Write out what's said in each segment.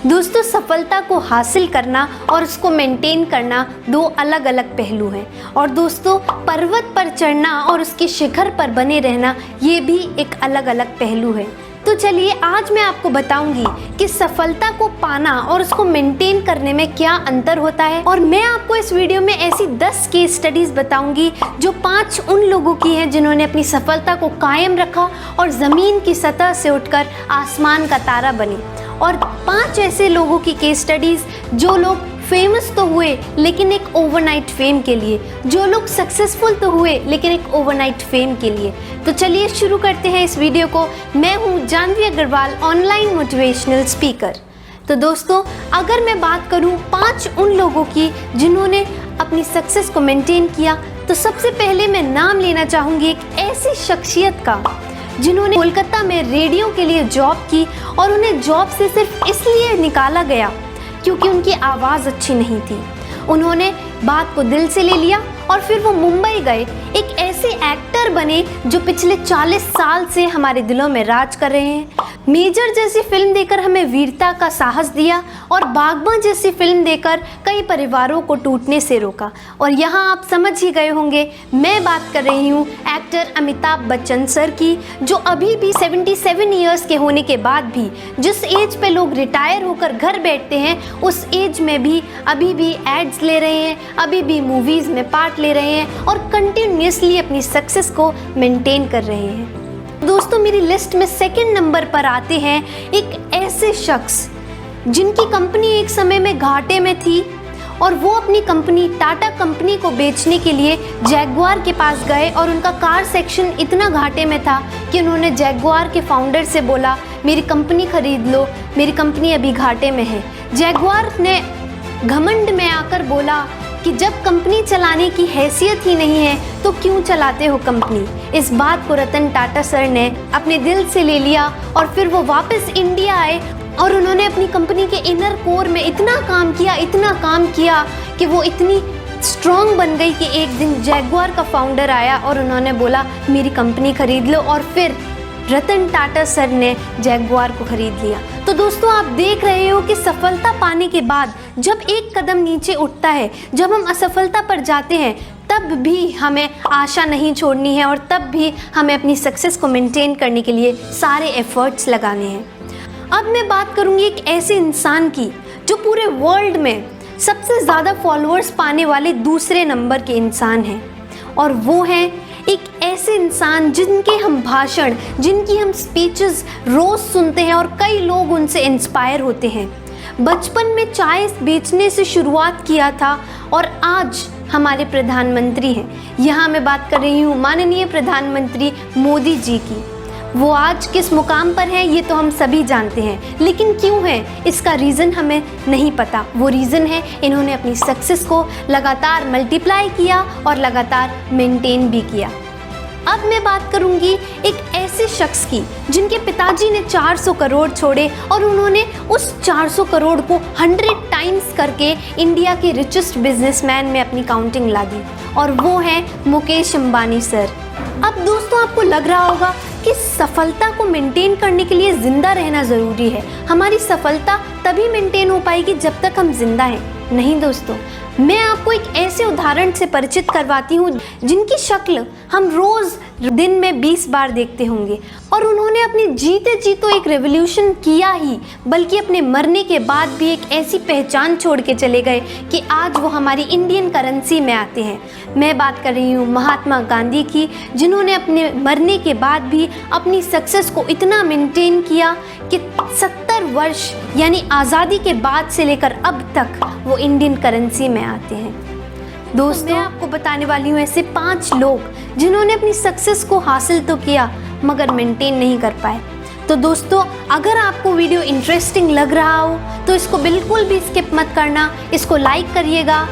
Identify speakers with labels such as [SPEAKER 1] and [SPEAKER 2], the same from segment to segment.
[SPEAKER 1] दोस्तों, सफलता को हासिल करना और उसको मेंटेन करना दो अलग अलग पहलू हैं। और दोस्तों, पर्वत पर चढ़ना और उसके शिखर पर बने रहना ये भी एक अलग अलग पहलू है। तो चलिए आज मैं आपको बताऊंगी कि सफलता को पाना और उसको मेंटेन करने में क्या अंतर होता है। और मैं आपको इस वीडियो में ऐसी 10 केस स्टडीज बताऊंगी जो 5 उन लोगों की हैं जिन्होंने अपनी सफलता को कायम रखा और ज़मीन की सतह से उठकर आसमान का तारा बने, और 5 ऐसे लोगों की केस स्टडीज जो लोग फेमस तो हुए लेकिन एक ओवरनाइट फेम के लिए, जो लोग सक्सेसफुल तो हुए लेकिन एक ओवरनाइट फेम के लिए। तो चलिए शुरू करते हैं इस वीडियो को। मैं हूँ Janhvi Agarwal, online motivational speaker. तो दोस्तों, अगर मैं बात करूँ 5 उन लोगों की जिन्होंने अपनी सक्सेस को मेंटेन किया, तो सबसे पहले मैं नाम लेना चाहूँगी एक ऐसी शख्सियत का जिन्होंने कोलकाता में रेडियो के लिए जॉब की, और उन्हें जॉब से सिर्फ इसलिए निकाला गया क्योंकि उनकी आवाज़ अच्छी नहीं थी। उन्होंने बात को दिल से ले लिया और फिर वो मुंबई गए, एक ऐसे एक्टर बने जो पिछले 40 साल से हमारे दिलों में राज कर रहे हैं। मेजर जैसी फिल्म देकर हमें वीरता का साहस दिया, और बागबान जैसी फिल्म देकर कई परिवारों को टूटने से रोका। और यहाँ आप समझ ही गए होंगे, मैं बात कर रही हूँ एक्टर अमिताभ बच्चन सर की, जो अभी भी 77 ईयर्स के होने के बाद भी, जिस एज पे लोग रिटायर होकर घर बैठते हैं, उस एज में भी अभी भी एड्स ले रहे हैं, अभी भी मूवीज़ में पार्ट ले रहे हैं और कंटिन्यूसली अपनी सक्सेस को मेंटेन कर रहे हैं। दोस्तों, मेरी लिस्ट में सेकंड नंबर पर आते हैं एक ऐसे शख्स जिनकी कंपनी एक समय में घाटे में थी, और वो अपनी कंपनी टाटा कंपनी को बेचने के लिए जैगुआर के पास गए, और उनका कार सेक्शन इतना घाटे में था कि उन्होंने जैगुआर के फाउंडर से बोला, मेरी कंपनी खरीद लो, मेरी कंपनी अभी घाटे में है। जैगुआर ने घमंड में आकर बोला कि जब कंपनी चलाने की हैसियत ही नहीं है तो क्यों चलाते हो कंपनी। इस बात को रतन टाटा सर ने अपने दिल से ले लिया, और फिर वो वापस इंडिया आए, और उन्होंने अपनी कंपनी के इनर कोर में इतना काम किया कि वो इतनी स्ट्रॉन्ग बन गई कि एक दिन जैगुआर का फाउंडर आया और उन्होंने बोला मेरी कंपनी खरीद लो, और फिर रतन टाटा सर ने जैगुआर को खरीद लिया। तो दोस्तों, आप देख रहे हो कि सफलता पाने के बाद जब एक कदम नीचे उठता है, जब हम असफलता पर जाते हैं, तब भी हमें आशा नहीं छोड़नी है, और तब भी हमें अपनी सक्सेस को मेंटेन करने के लिए सारे एफर्ट्स लगाने हैं। अब मैं बात करूंगी एक ऐसे इंसान की जो पूरे वर्ल्ड में सबसे ज़्यादा फॉलोअर्स पाने वाले दूसरे नंबर के इंसान हैं, और वो हैं एक ऐसे इंसान जिनके हम भाषण, जिनकी हम स्पीचेस रोज़ सुनते हैं और कई लोग उनसे इंस्पायर होते हैं। बचपन में चाय बेचने से शुरुआत किया था और आज हमारे प्रधानमंत्री हैं। यहाँ मैं बात कर रही हूँ माननीय प्रधानमंत्री मोदी जी की। वो आज किस मुकाम पर हैं ये तो हम सभी जानते हैं, लेकिन क्यों है इसका रीज़न हमें नहीं पता। वो रीज़न है इन्होंने अपनी सक्सेस को लगातार मल्टीप्लाई किया और लगातार मेंटेन भी किया। अब मैं बात करूंगी एक ऐसे शख्स की जिनके पिताजी ने 400 करोड़ छोड़े, और उन्होंने उस 400 करोड़ को 100 टाइम्स करके इंडिया के रिचेस्ट बिजनेसमैन में अपनी काउंटिंग ला दी, और वो हैं मुकेश अंबानी सर। अब दोस्तों, आपको लग रहा होगा कि सफलता को मेंटेन करने के लिए ज़िंदा रहना ज़रूरी है। हमारी सफलता तभी मेंटेन हो पाएगी जब तक हम जिंदा हैं। नहीं दोस्तों, मैं आपको एक ऐसे उदाहरण से परिचित करवाती हूँ जिनकी शक्ल हम रोज़ दिन में 20 बार देखते होंगे, और उन्होंने अपने जीते जी तो एक रेवोल्यूशन किया ही, बल्कि अपने मरने के बाद भी एक ऐसी पहचान छोड़ के चले गए कि आज वो हमारी इंडियन करेंसी में आते हैं। मैं बात कर रही हूँ महात्मा गांधी की, जिन्होंने अपने मरने के बाद भी अपनी सक्सेस को इतना मेंटेन किया कि 70 वर्ष यानी आज़ादी के बाद से लेकर अब तक वो इंडियन करेंसी में आते हैं। दोस्तों, मैं आपको बताने वाली हूँ ऐसे 5 लोग जिन्होंने अपनी सक्सेस को हासिल तो किया मगर मेंटेन नहीं कर पाए। तो दोस्तों, अगर आपको वीडियो इंटरेस्टिंग लग रहा हो तो इसको बिल्कुल भी स्किप मत करना, इसको लाइक करिएगा,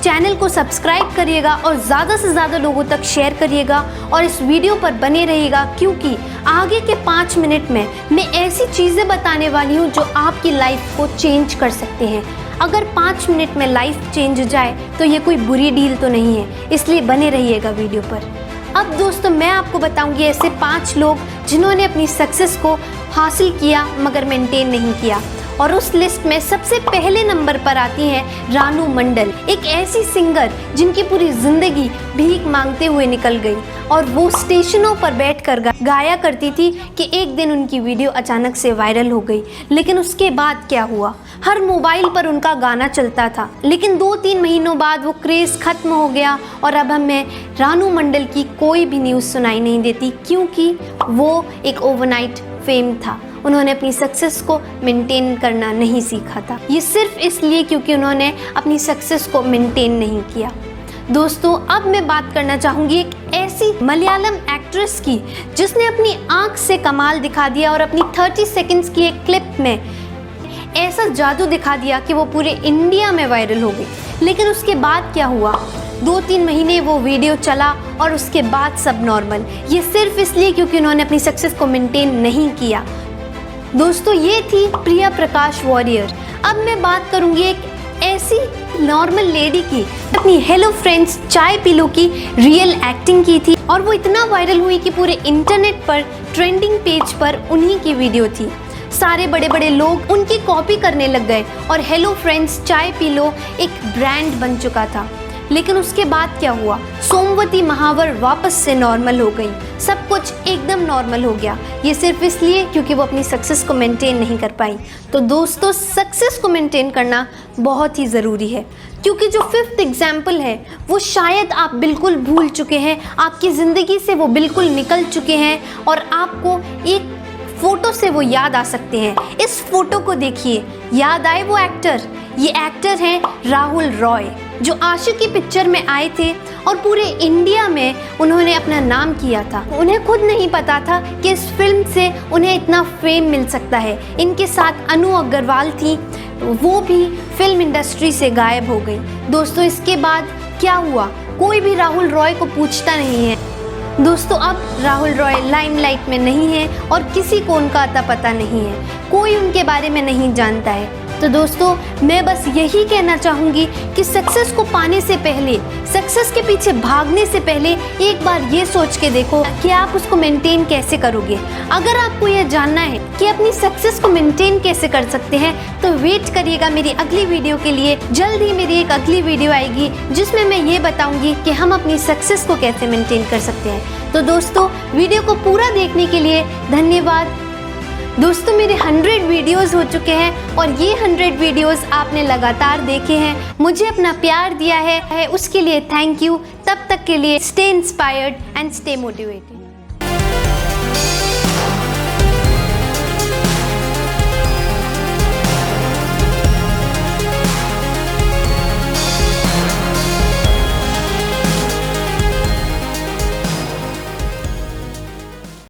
[SPEAKER 1] चैनल को सब्सक्राइब करिएगा और ज़्यादा से ज़्यादा लोगों तक शेयर करिएगा, और इस वीडियो पर बने रहिएगा, क्योंकि आगे के 5 मिनट में मैं ऐसी चीज़ें बताने वाली हूँ जो आपकी लाइफ को चेंज कर सकते हैं। अगर 5 मिनट में लाइफ चेंज हो जाए तो ये कोई बुरी डील तो नहीं है, इसलिए बने रहिएगा वीडियो पर। अब दोस्तों, मैं आपको बताऊंगी ऐसे 5 लोग जिन्होंने अपनी सक्सेस को हासिल किया मगर मेंटेन नहीं किया, और उस लिस्ट में सबसे पहले नंबर पर आती हैं रानू मंडल, एक ऐसी सिंगर जिनकी पूरी जिंदगी भीख मांगते हुए निकल गई और वो स्टेशनों पर बैठकर गाया करती थी कि एक दिन उनकी वीडियो अचानक से वायरल हो गई। लेकिन उसके बाद क्या हुआ, हर मोबाइल पर उनका गाना चलता था, लेकिन 2-3 महीनों बाद वो क्रेज़ ख़त्म हो गया और अब हमें रानू मंडल की कोई भी न्यूज़ सुनाई नहीं देती, क्योंकि वो एक ओवरनाइट फेम था। उन्होंने अपनी सक्सेस को मेंटेन करना नहीं सीखा था। ये सिर्फ इसलिए क्योंकि उन्होंने अपनी सक्सेस को मेंटेन नहीं किया। दोस्तों, अब मैं बात करना चाहूँगी एक ऐसी मलयालम एक्ट्रेस की जिसने अपनी आँख से कमाल दिखा दिया और अपनी 30 सेकंड्स की एक क्लिप में ऐसा जादू दिखा दिया कि वो पूरे इंडिया में वायरल हो गई। लेकिन उसके बाद क्या हुआ, 2-3 महीने वो वीडियो चला और उसके बाद सब नॉर्मल। ये सिर्फ इसलिए क्योंकि उन्होंने अपनी सक्सेस को मेंटेन नहीं किया। दोस्तों, ये थी प्रिया प्रकाश वॉरियर। अब मैं बात करूँगी एक ऐसी नॉर्मल लेडी की, अपनी हेलो फ्रेंड्स चाय पी लो की रियल एक्टिंग की थी और वो इतना वायरल हुई कि पूरे इंटरनेट पर ट्रेंडिंग पेज पर उन्हीं की वीडियो थी। सारे बड़े बड़े लोग उनकी कॉपी करने लग गए और हेलो फ्रेंड्स चाय पी लो एक ब्रांड बन चुका था। लेकिन उसके बाद क्या हुआ, सोमवती महावर वापस से नॉर्मल हो गई, सब कुछ एकदम नॉर्मल हो गया। ये सिर्फ इसलिए क्योंकि वो अपनी सक्सेस को मेंटेन नहीं कर पाई। तो दोस्तों, सक्सेस को मेंटेन करना बहुत ही ज़रूरी है, क्योंकि जो 5th एग्जाम्पल है वो शायद आप बिल्कुल भूल चुके हैं, आपकी ज़िंदगी से वो बिल्कुल निकल चुके हैं और आपको एक फ़ोटो से वो याद आ सकते हैं। इस फोटो को देखिए, याद आए वो एक्टर, ये एक्टर हैं राहुल रॉय, जो आशिकी पिक्चर में आए थे और पूरे इंडिया में उन्होंने अपना नाम किया था। उन्हें खुद नहीं पता था कि इस फिल्म से उन्हें इतना फेम मिल सकता है। इनके साथ अनु अग्रवाल थी, वो भी फिल्म इंडस्ट्री से गायब हो गई। दोस्तों, इसके बाद क्या हुआ, कोई भी राहुल रॉय को पूछता नहीं है। दोस्तों, अब राहुल रॉय लाइमलाइट में नहीं है और किसी को उनका अता पता नहीं है, कोई उनके बारे में नहीं जानता है। तो दोस्तों, मैं बस यही कहना चाहूँगी कि सक्सेस को पाने से पहले, सक्सेस के पीछे भागने से पहले एक बार ये सोच के देखो कि आप उसको मेंटेन कैसे करोगे। अगर आपको यह जानना है कि अपनी सक्सेस को मेंटेन कैसे कर सकते हैं, तो वेट करिएगा मेरी अगली वीडियो के लिए। जल्द ही मेरी एक अगली वीडियो आएगी जिसमें मैं ये बताऊँगी कि हम अपनी सक्सेस को कैसे मेंटेन कर सकते हैं। तो दोस्तों, वीडियो को पूरा देखने के लिए धन्यवाद। दोस्तों, मेरे 100 वीडियोस हो चुके हैं और ये 100 वीडियोस आपने लगातार देखे हैं, मुझे अपना प्यार दिया है, उसके लिए थैंक यू। तब तक के लिए stay inspired and stay motivated.